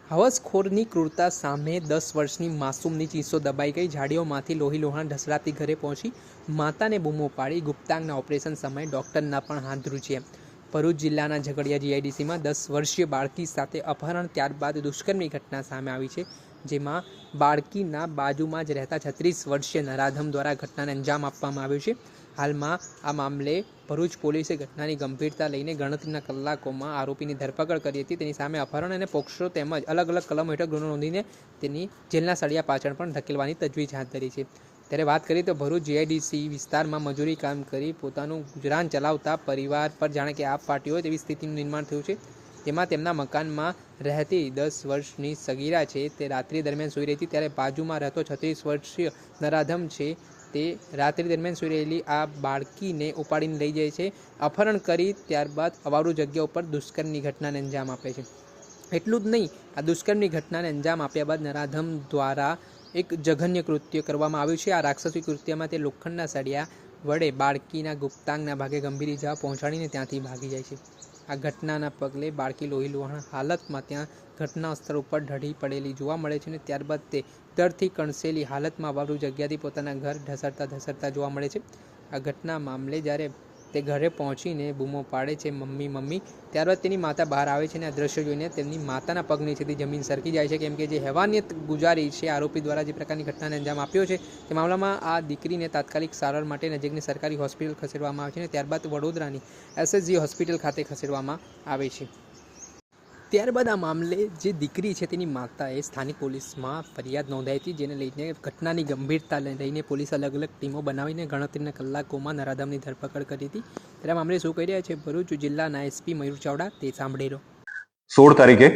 હવસખોરની ક્રૂરતા સામે 10 વર્ષની માસૂમની ચીસો દબાઈ ગઈ. ઝાડીઓમાંથી લોહીલુહાણ ઢસડાતી ઘરે પહોંચી માતાને બૂમો પાડી. ગુપ્તાંગના ઓપરેશન સમયે ડોક્ટરના પણ હાથ ધ્રુજ્યા. ભરૂચ જિલ્લાના ઝઘડિયા જીઆઈડીસીમાં 10 વર્ષીય બાળકી સાથે અપહરણ ત્યારબાદ દુષ્કર્મની ઘટના સામે આવી છે, જેમાં બાળકીના બાજુમાં જ રહેતા 36 વર્ષીય નરાધમ દ્વારા ઘટનાને અંજામ આપવામાં આવ્યો છે. હાલમાં આ મામલે ભરૂચ પોલીસે ઘટનાની ગંભીરતા લઈને ગણતરીના કલાકોમાં આરોપીની ધરપકડ કરી હતી. તેની સામે અપહરણ અને પોક્સો તેમજ અલગ અલગ કલમો હેઠળ ગુનો નોંધીને તેની જેલના સળિયા પાછળ પણ ધકેલવાની તજવીજ હાથ ધરી છે. ત્યારે વાત કરીએ તો ભરૂચ જીઆઈડીસી વિસ્તારમાં મજૂરી કામ કરી પોતાનું ગુજરાન ચલાવતા પરિવાર પર જાણે કે આપ ફાટી હોય તેવી સ્થિતિનું નિર્માણ થયું છે. તેમાં તેમના મકાનમાં રહેતી 10 વર્ષની સગીરા છે તે રાત્રિ દરમિયાન સૂઈ રહી હતી, ત્યારે બાજુમાં રહેતો 36 વર્ષીય નરાધમ છે તે રાત્રિ દરમિયાન સૂઈ રહેલી આ બાળકીને ઉપાડીને લઈ જાય છે. અપહરણ કરી ત્યારબાદ અવારું જગ્યા ઉપર દુષ્કર્મની ઘટનાને અંજામ આપે છે. એટલું જ નહીં, આ દુષ્કર્મની ઘટનાને અંજામ આપ્યા બાદ નરાધમ દ્વારા એક જઘન્ય કૃત્ય કરવામાં આવ્યું છે. આ રાક્ષસી કૃત્યમાં તે લોખંડના સળિયા વડે બાળકીના ગુપ્તાંગના ભાગે ગંભીર ઇજા પહોંચાડીને ત્યાંથી ભાગી જાય છે. આ ઘટનાના પગલે બાળકી લોહીલુહાણ હાલતમાં ત્યાં ઘટના સ્થળ ઉપર ઢળી પડેલી જોવા મળે છે અને ત્યારબાદ તે ડરથી કણસેલી હાલતમાં અવારું જગ્યાથી પોતાના ઘર ઢસડતા જોવા મળે છે. આ ઘટના મામલે જ્યારે તે ઘરે પહોંચીને બૂમો પાડે છે મમ્મી મમ્મી, ત્યારબાદ તેની માતા બહાર આવે છે અને આ દ્રશ્ય જોઈને તેમની માતાના પગ નીચેથી જમીન સરકી જાય છે, કેમ કે જે હેવાનિયત ગુજારી છે આરોપી દ્વારા જે પ્રકારની ઘટનાને અંજામ આપ્યો છે તે મામલામાં આ દીકરીને તાત્કાલિક સારવાર માટે નજીકની સરકારી હોસ્પિટલ ખસેડવામાં આવે છે અને ત્યારબાદ વડોદરાની એસએસજી હોસ્પિટલ ખાતે ખસેડવામાં આવે છે. ત્યારબાદ આ મામલે જે દીકરી છે તેની માતાએ સ્થાનિક પોલીસમાં ફરિયાદ નોંધાઈ હતી, જેને લઈને ઘટનાની ગંભીરતા લઈને પોલીસ અલગ અલગ ટીમો બનાવીને ગણતરીના કલાકોમાં નરાધમની ધરપકડ કરી હતી. ત્યારે આ મામલે શું કહી રહ્યા છે ભરૂચ જિલ્લાના એસપી મયુર ચાવડા તે સાંભળી લો. 16 તારીખે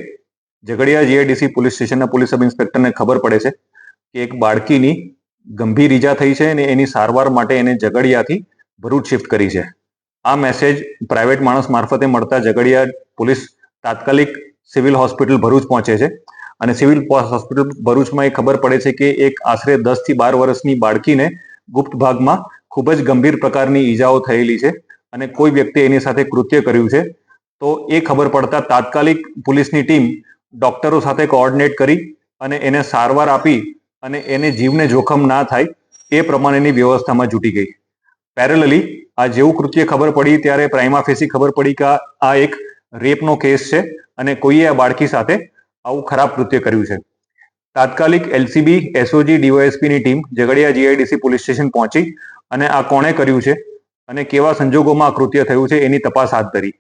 ઝઘડિયા જીઆઈડીસી પોલીસ સ્ટેશનના પોલીસ સબ ઇન્સ્પેક્ટરને ખબર પડે છે કે એક બાળકીની ગંભીર ઈજા થઈ છે અને એની સારવાર માટે એને ઝઘડિયાથી ભરૂચ શિફ્ટ કરી છે. આ મેસેજ પ્રાઇવેટ માણસ મારફતે મળતા ઝઘડિયા પોલીસ તાત્કાલિક સિવિલ હોસ્પિટલ ભરૂચ પહોંચે છે અને સિવિલ હોસ્પિટલ ભરૂચમાં એ ખબર પડે છે કે એક આશરે 10 થી 12 વર્ષની બાળકીને ગુપ્ત ભાગમાં ખૂબ જ ગંભીર પ્રકારની ઈજાઓ થયેલી છે અને કોઈ વ્યક્તિએ એની સાથે કૃત્ય કર્યું છે. તો એ ખબર પડતા તાત્કાલિક પોલીસની ટીમ ડોક્ટરો સાથે કોઓર્ડિનેટ કરી અને એને સારવાર આપી અને એને જીવને જોખમ ના થાય એ પ્રમાણેની વ્યવસ્થામાં જૂટી ગઈ. પેરેલલી આ જેવું કૃત્ય ખબર પડી ત્યારે પ્રાઇમા ફેસી ખબર પડી કે આ એક રેપનો કેસ છે અને કોઈએ આ બાળકી સાથે આવું ખરાબ કૃત્ય કર્યું છે. તાત્કાલિક એલસીબી, એસઓજી, ડીવાયએસપીની team Jhagadia GIDC police station પહોંચી અને આ કોણે કર્યું છે અને કેવા સંજોગોમાં આ કૃત્ય થયું છે એની તપાસ હાથ ધરી.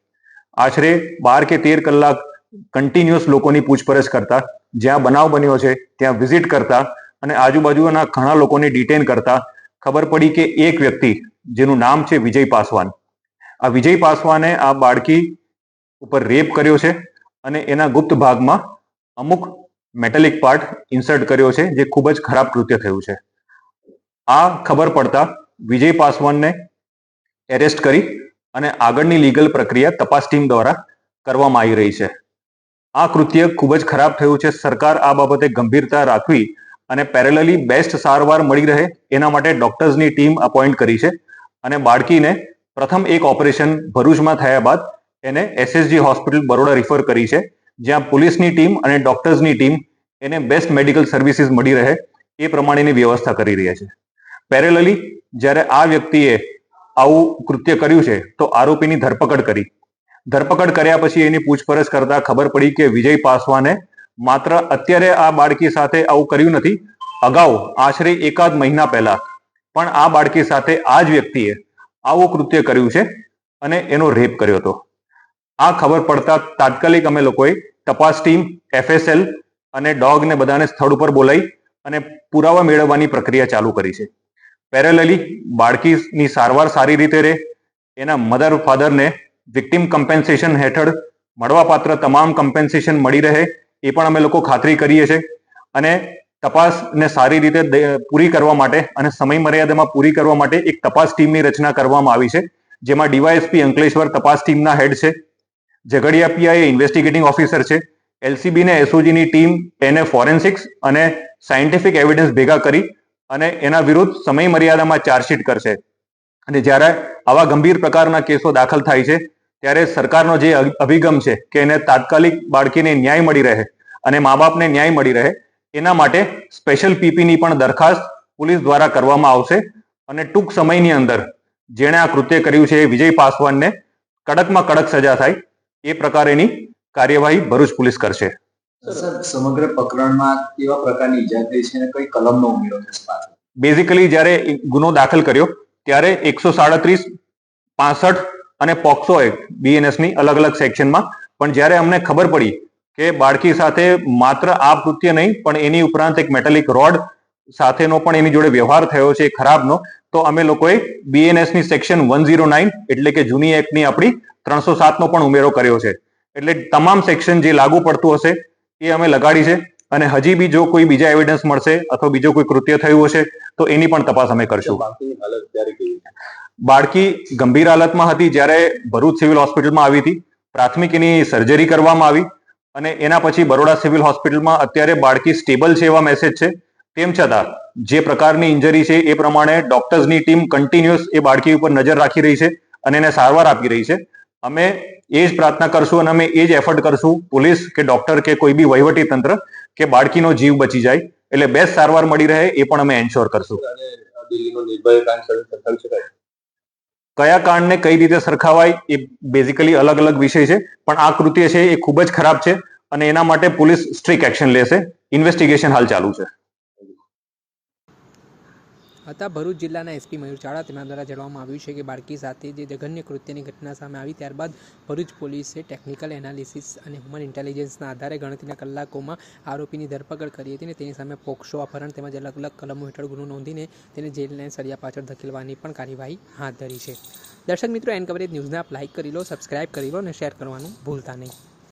આશરે 12 કે 13 કલાક કન્ટિન્યુઅસ લોકોની પૂછપરછ કરતા, જ્યાં બનાવ બન્યો છે ત્યાં વિઝિટ કરતા અને આજુબાજુના ઘણા લોકોને ડિટેન કરતા ખબર પડી કે એક વ્યક્તિ જેનું નામ છે વિજય પાસવાન, આ વિજય પાસવાને આ બાળકી ઉપર રેપ કર્યો છે અને એના ગુપ્ત ભાગમાં અમુક મેટેલિક પાર્ટ ઇન્સર્ટ કર્યો છે, જે ખૂબ જ ખરાબ કૃત્ય થયું છે. આ ખબર પડતા વિજય પાસવાનને એરેસ્ટ કરી અને આગળની લીગલ પ્રક્રિયા તપાસ ટીમ દ્વારા કરવામાં આવી રહી છે. આ કૃત્ય ખૂબ જ ખરાબ થયું છે. સરકાર આ બાબતે ગંભીરતા રાખવી અને પેરેલલી બેસ્ટ સારવાર મળી રહે એના માટે ડોક્ટર્સની ટીમ અપોઇન્ટ કરી છે અને બાળકીને પ્રથમ એક ઓપરેશન ભરૂચમાં થયા બાદ એને એસએસજી હોસ્પિટલ બરોડા રિફર કરી છે, જ્યાં પોલીસની ટીમ અને ડોક્ટર્સની ટીમ એને બેસ્ટ મેડિકલ સર્વિસીસ મળી રહે એ પ્રમાણેની વ્યવસ્થા કરી રહ્યા છે. પેરેલલી જ્યારે આ વ્યક્તિએ આવું કૃત્ય કર્યું છે તો આરોપીની ધરપકડ કરી. ધરપકડ કર્યા પછી એની પૂછપરછ કરતા ખબર પડી કે વિજય પાસવાને માત્ર અત્યારે આ બાળકી સાથે આવું કર્યું નથી, અગાઉ આશરે એકાદ મહિના પહેલા પણ આ બાળકી સાથે આ જ વ્યક્તિએ આવું કૃત્ય કર્યું છે અને એનો રેપ કર્યો હતો. આ ખબર પડતા તાત્કાલિક અમે લોકોએ તપાસ ટીમ, એફએસએલ અને ડોગને બધાને સ્થળ ઉપર બોલાવી અને પુરાવા મેળવવાની પ્રક્રિયા ચાલુ કરી છે. પેરેલલી બાળકીની સારવાર સારી રીતે રહે, એના મધર ફાધરને વિક્ટિમ કમ્પેન્સેશન હેઠળ મળવાપાત્ર તમામ કમ્પેન્સેશન મળી રહે એ પણ અમે લોકો ખાતરી કરીએ છીએ અને તપાસને સારી રીતે પૂરી કરવા માટે અને સમય મર્યાદામાં પૂરી કરવા માટે એક તપાસ ટીમની રચના કરવામાં આવી છે, જેમાં ડીવાયએસપી અંકલેશ્વર તપાસ ટીમના હેડ છે, ઝઘડિયા પીઆઈ ઇન્વેસ્ટિગેટિંગ ઓફિસર છે, એલસીબી ને એસઓજીની ટીમ એને ફોરેન્સિક્સ અને સાયન્ટિફિક એવિડન્સ ભેગા કરી અને એના વિરુદ્ધ સમય મર્યાદામાં ચાર્જશીટ કરશે. અને જ્યારે આવા ગંભીર પ્રકારના કેસો દાખલ થાય છે ત્યારે સરકારનો જે અભિગમ છે કે એને તાત્કાલિક બાળકીને ન્યાય મળી રહે અને મા બાપને ન્યાય મળી રહે એના માટે સ્પેશિયલ પીપીની પણ દરખાસ્ત પોલીસ દ્વારા કરવામાં આવશે અને ટૂંક સમયની અંદર જેણે આ કૃત્ય કર્યું છે એ વિજય પાસવાનને કડકમાં કડક સજા થાય એ પ્રકારેની કાર્યવાહી ભરૂચ પોલીસ કરશે. સર, સમગ્ર પ્રકરણમાં કેવા પ્રકારની ઈજા થઈ છે અને કઈ કલમનો ઉમેરો થશે પાછળ? બેઝિકલી જ્યારે ગુનો દાખલ કર્યો ત્યારે 137, 65 અને પોક્સો એક્ટ બીએનએસની અલગ અલગ સેક્શનમાં, પણ જ્યારે અમને ખબર પડી કે બાળકી સાથે માત્ર આ કૃત્ય નહીં પણ એની ઉપરાંત એક મેટાલિક રોડ સાથેનો પણ એની જોડે વ્યવહાર થયો છે ખરાબનો, તો અમે લોકોએ બીએનએસની સેક્શન 109 એટલે કે જૂની એક્ટની આપણી 307નો પણ ઉમેરો કર્યો છે. એટલે તમામ સેક્શન જે લાગુ પડતું હશે એ અમે લગાડી છે અને હજી બી જો કોઈ બીજા એવિડન્સ મળશે અથવા બીજો કોઈ કૃત્ય થયું હશે તો એની પણ તપાસ અમે કરશું. બાળકી ગંભીર હાલતમાં હતી જ્યારે ભરૂચ સિવિલ હોસ્પિટલમાં આવી હતી. પ્રાથમિક એની સર્જરી કરવામાં આવી અને એના પછી બરોડા સિવિલ હોસ્પિટલમાં અત્યારે બાળકી સ્ટેબલ છે એવા મેસેજ છે. તેમ છતાં જે પ્રકારની ઇન્જરી છે એ પ્રમાણે ડોક્ટર્સની ટીમ કન્ટિન્યુઅસ એ બાળકી ઉપર નજર રાખી રહી છે અને એને સારવાર આપી રહી છે. અમે એ જ પ્રાર્થના કરશું અને અમે એ જ એફર્ટ કરશું, પોલીસ કે ડોક્ટર કે કોઈ બી વહીવટી તંત્ર, કે બાળકીનો જીવ બચી જાય એટલે બેસ્ટ સારવાર મળી રહે એ પણ અમે એન્શ્યોર કરશું. કયા કાંડને કઈ રીતે સરખાવાય એ બેઝિકલી અલગ અલગ વિષય છે, પણ આ કૃત્ય છે એ ખૂબ જ ખરાબ છે અને એના માટે પોલીસ સ્ટ્રિક્ટ એક્શન લેશે. ઇન્વેસ્ટિગેશન હાલ ચાલુ છે. હતા ભરૂચ જિલ્લાના એસપી મયુર ચાવડા. તેમના દ્વારા જણાવવામાં આવ્યું છે કે બાળકી સાથે જે જઘન્ય કૃત્યની ઘટના સામે આવી ત્યારબાદ ભરૂચ પોલીસે ટેકનિકલ એનાલિસિસ અને હ્યુમન ઇન્ટેલિજન્સના આધારે ગણતરીના કલાકોમાં આરોપીની ધરપકડ કરી હતી અને તેની સામે પોક્સો, અપહરણ તેમજ અલગ અલગ કલમો હેઠળ ગુનો નોંધીને તેને જેલને સળિયા પાછળ ધકેલવાની પણ કાર્યવાહી હાથ ધરી છે. દર્શક મિત્રો, એન કવરેજ ન્યૂઝને આપ લાઇક કરી લો, સબસ્ક્રાઇબ કરી લો અને શેર કરવાનું ભૂલતા નહીં.